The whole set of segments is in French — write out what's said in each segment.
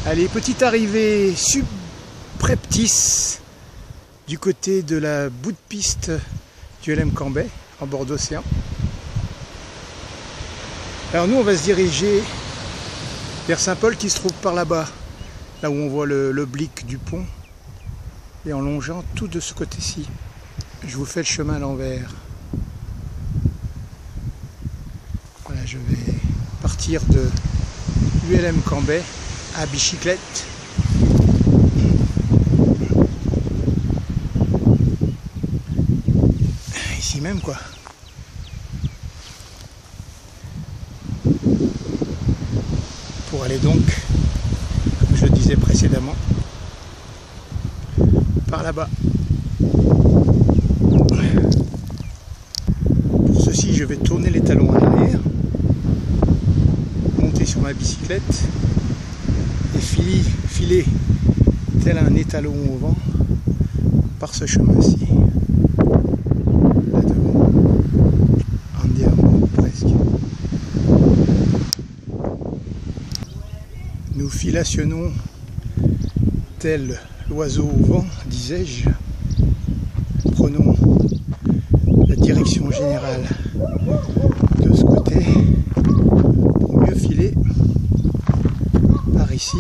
Allez, petite arrivée subreptice du côté de la bout de piste du LM Cambay en bord d'océan. Alors nous on va se diriger vers Saint-Paul qui se trouve par là-bas, là où on voit l'oblique du pont, et en longeant tout de ce côté-ci. Je vous fais le chemin à l'envers. Voilà, je vais partir de l'ULM Cambay à bicyclette. Ici même quoi. Pour aller donc, comme je le disais précédemment, par là-bas. Pour ceci, je vais tourner les talons à l'arrière, monter sur ma bicyclette et filer tel un étalon au vent par ce chemin-ci. Là devant, Andiamo presque. Nous filationnons tel l'oiseau au vent, disais-je. Prenons la direction générale de ce côté pour mieux filer par ici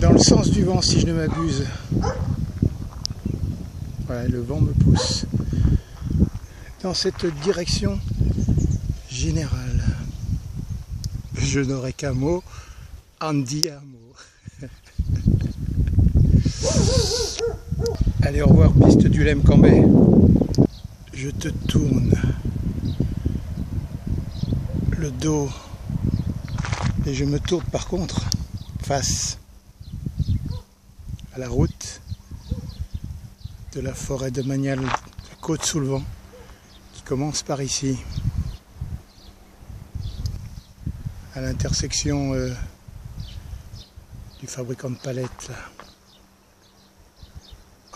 dans le sens du vent si je ne m'abuse. Voilà, le vent me pousse dans cette direction générale. Je n'aurai qu'un mot, Andiamo. Allez, au revoir, piste du LM Cambay. Je te tourne le dos et je me tourne par contre face à la route de la forêt de Magnal, la côte sous le vent, qui commence par ici, à l'intersection du fabricant de palettes là.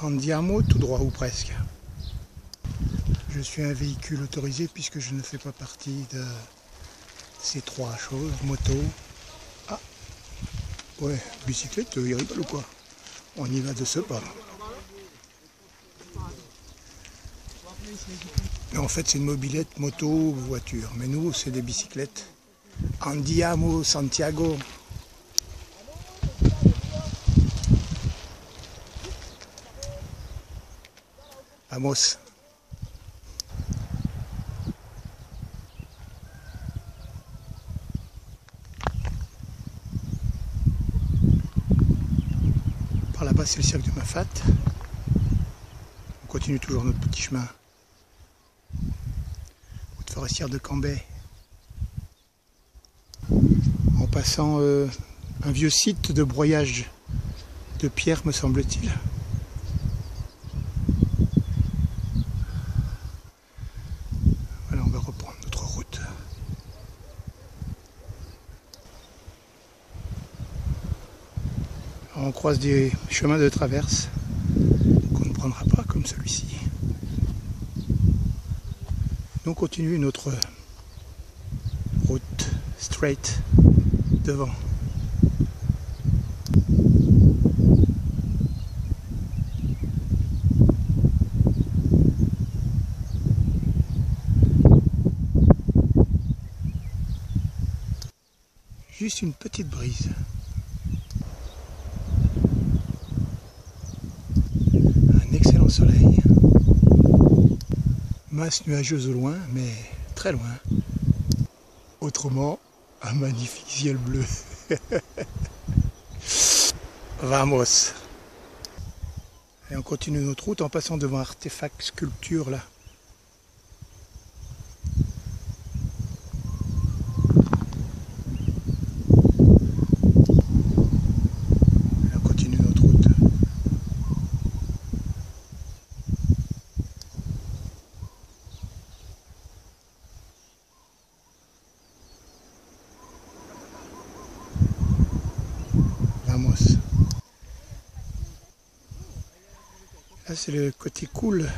Andiamo tout droit ou presque. Je suis un véhicule autorisé puisque je ne fais pas partie de ces trois choses, moto. Ah ouais, bicyclette, il rigole ou quoi? On y va de ce pas. Mais en fait c'est une mobilette, moto ou voiture. Mais nous c'est des bicyclettes. Andiamo Santiago. Vamos. Par là-bas c'est le cirque de Mafate. On continue toujours notre petit chemin. Route forestière de Cambay. En passant un vieux site de broyage de pierre me semble-t-il. Voilà, on va reprendre notre route. Alors, on croise des chemins de traverse qu'on ne prendra pas comme celui-ci. Donc on continue notre route straight devant. Juste une petite brise. Un excellent soleil. Masse nuageuse au loin, mais très loin. Autrement, un magnifique ciel bleu. Vamos. Et on continue notre route en passant devant Artefact Sculpture là. Et on continue notre route. Vamos. Là c'est le côté cool,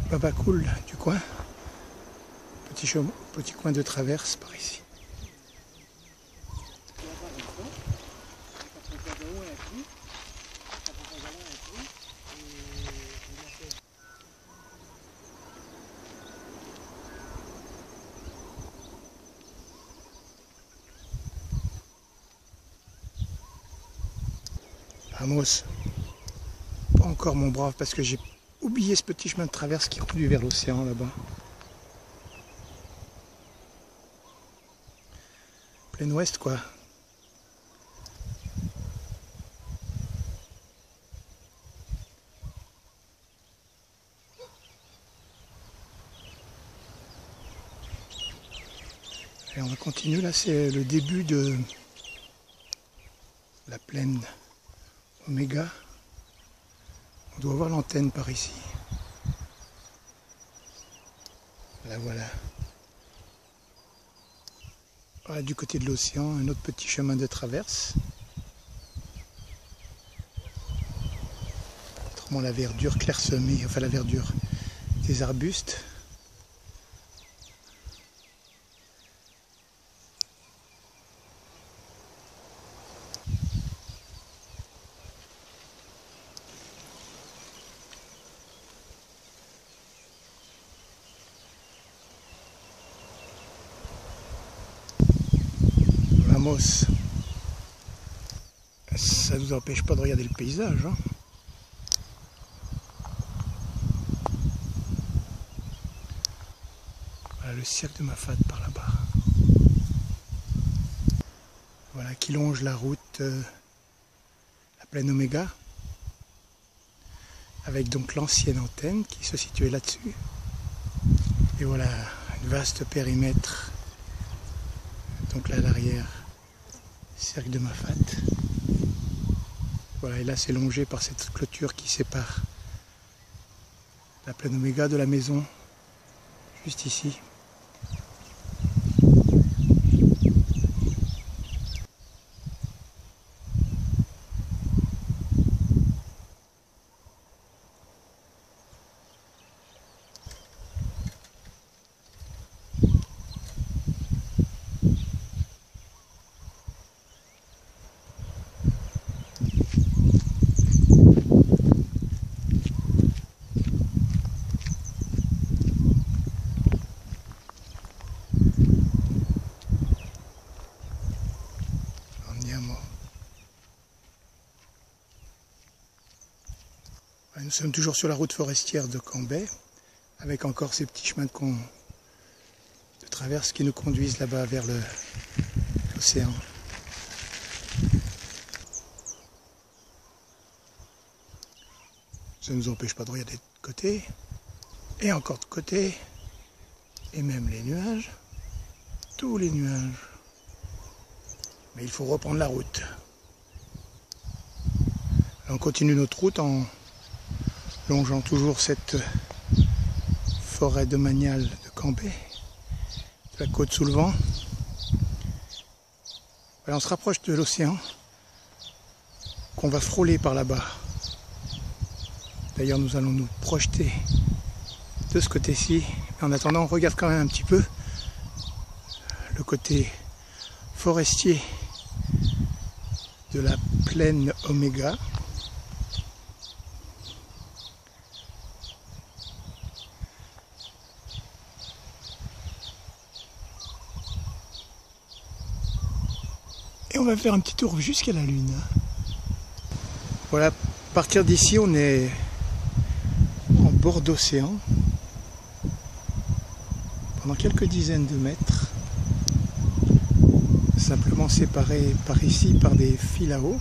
baba cool du coin. Petit coin de traverse par ici. Vamos. Pas encore mon brave parce que j'ai oublié ce petit chemin de traverse qui conduit vers l'océan là-bas. Plein ouest quoi. Et on va continuer, là c'est le début de la plaine Oméga. On doit voir l'antenne par ici. Là voilà. Voilà, du côté de l'océan, un autre petit chemin de traverse. Autrement la verdure clairsemée, enfin la verdure des arbustes. Vamos. Ça ne nous empêche pas de regarder le paysage. Hein. Voilà le cirque de Mafate par là-bas. Voilà qui longe la route, la plaine Oméga, avec donc l'ancienne antenne qui se situait là-dessus. Et voilà, un vaste périmètre. Donc là à l'arrière, cirque de Mafate. Voilà, et là c'est longé par cette clôture qui sépare la plaine Oméga de la maison, juste ici. Nous sommes toujours sur la route forestière de Cambrai, avec encore ces petits chemins de traverse qui nous conduisent là-bas vers l'océan. Ça ne nous empêche pas de regarder de côté, et encore de côté, et même les nuages, tous les nuages. Mais il faut reprendre la route. On continue notre route en longeant toujours cette forêt domaniale de Cambrai, de la côte sous le vent. Voilà, on se rapproche de l'océan qu'on va frôler par là-bas. D'ailleurs nous allons nous projeter de ce côté-ci. En attendant, on regarde quand même un petit peu le côté forestier de la plaine Oméga. Et on va faire un petit tour jusqu'à la Lune. Voilà, à partir d'ici, on est en bord d'océan, pendant quelques dizaines de mètres, simplement séparés par ici par des fils à eau.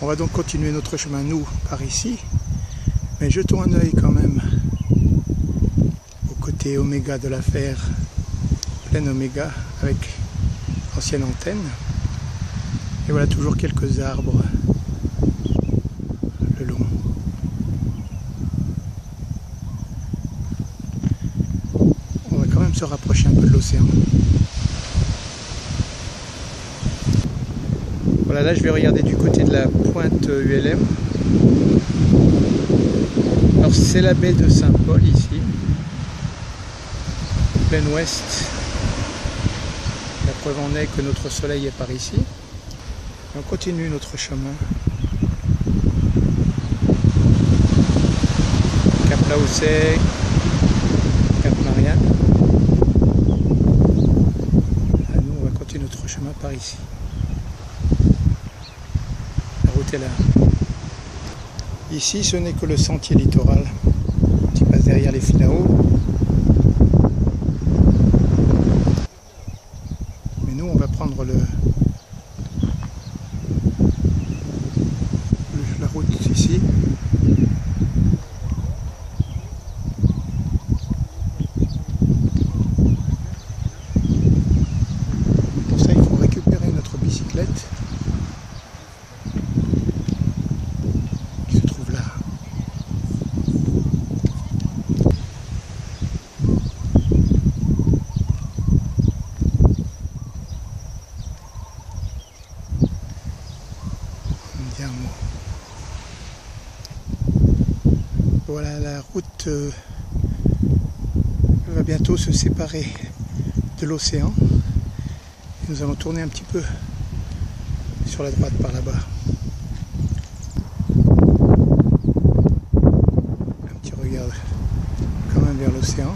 On va donc continuer notre chemin, nous, par ici, mais jetons un œil quand même au côté Oméga de l'affaire, plaine Oméga, avec ancienne antenne. Et voilà toujours quelques arbres le long. On va quand même se rapprocher un peu de l'océan. Voilà, là je vais regarder du côté de la pointe ULM. Alors c'est la baie de Saint-Paul ici, plein ouest. La preuve en est que notre soleil est par ici. Et on continue notre chemin. Cap Laossais, Cap Marianne. Là, nous, on va continuer notre chemin par ici. route est là. Ici, ce n'est que le sentier littoral qui passe derrière les Finaos. Mais nous, on va prendre la route ici. Pour ça, il faut récupérer notre bicyclette qui se trouve là. Voilà, la route va bientôt se séparer de l'océan. Nous allons tourner un petit peu sur la droite par là-bas. Un petit regard quand même vers l'océan.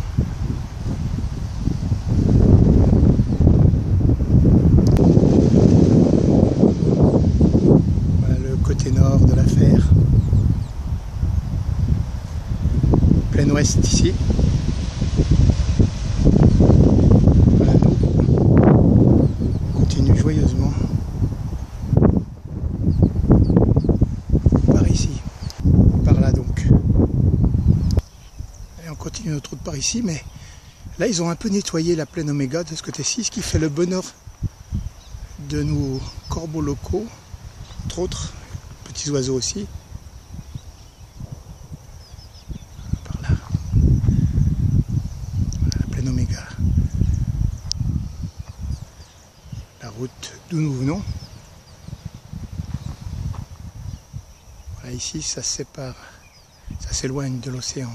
Voilà le côté nord de l'affaire. Plein ouest ici. Voilà, on continue joyeusement par ici, par là donc. Et on continue notre route par ici, mais là ils ont un peu nettoyé la plaine Oméga de ce côté-ci, ce qui fait le bonheur de nos corbeaux locaux, entre autres, petits oiseaux aussi. Oméga. La route d'où nous venons. Voilà, ici ça se sépare, ça s'éloigne de l'océan.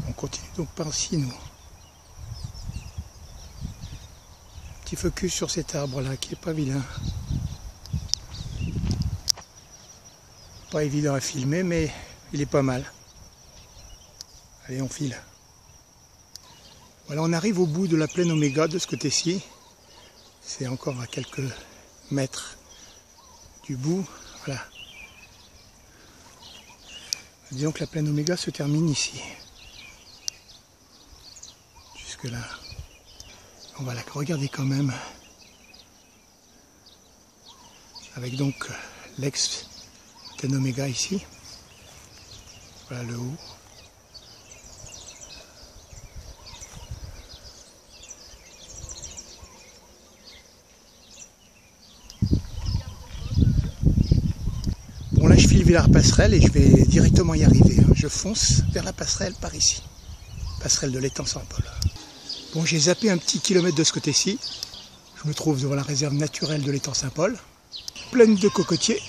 On continue donc par ici nous. Petit focus sur cet arbre là qui est pas vilain. Pas évident à filmer, mais il est pas mal. Allez, on file. Voilà, on arrive au bout de la plaine Oméga de ce côté-ci. C'est encore à quelques mètres du bout. Voilà. Disons que la plaine Oméga se termine ici. Jusque là. On va la regarder quand même. Avec donc l'ex plaine Oméga ici. Voilà le haut. Bon là je file vers la passerelle et je vais directement y arriver. Je fonce vers la passerelle par ici. Passerelle de l'étang Saint-Paul. Bon, j'ai zappé un petit kilomètre de ce côté-ci. Je me trouve devant la réserve naturelle de l'étang Saint-Paul. Pleine de cocotiers.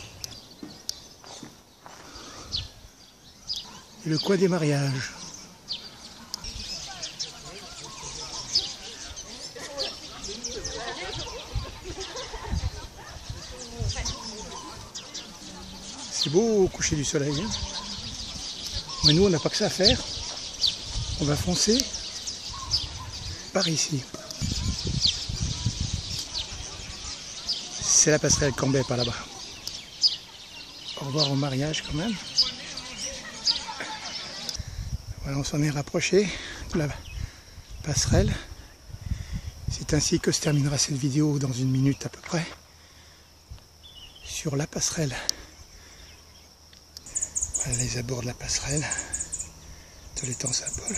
Et le coin des mariages. C'est beau au coucher du soleil. Hein, mais nous, on n'a pas que ça à faire. On va foncer par ici. C'est la passerelle Cambay par là-bas. Au revoir au mariage quand même. Voilà, on s'en est rapproché de la passerelle. C'est ainsi que se terminera cette vidéo dans une minute à peu près. Sur la passerelle. Voilà les abords de la passerelle de l'étang Saint-Paul.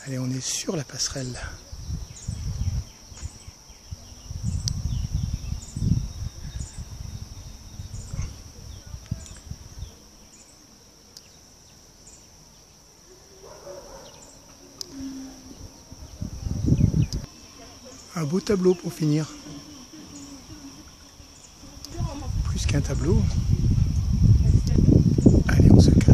Allez, on est sur la passerelle. Un beau tableau pour finir. Plus qu'un tableau. Allez, dans ce cas.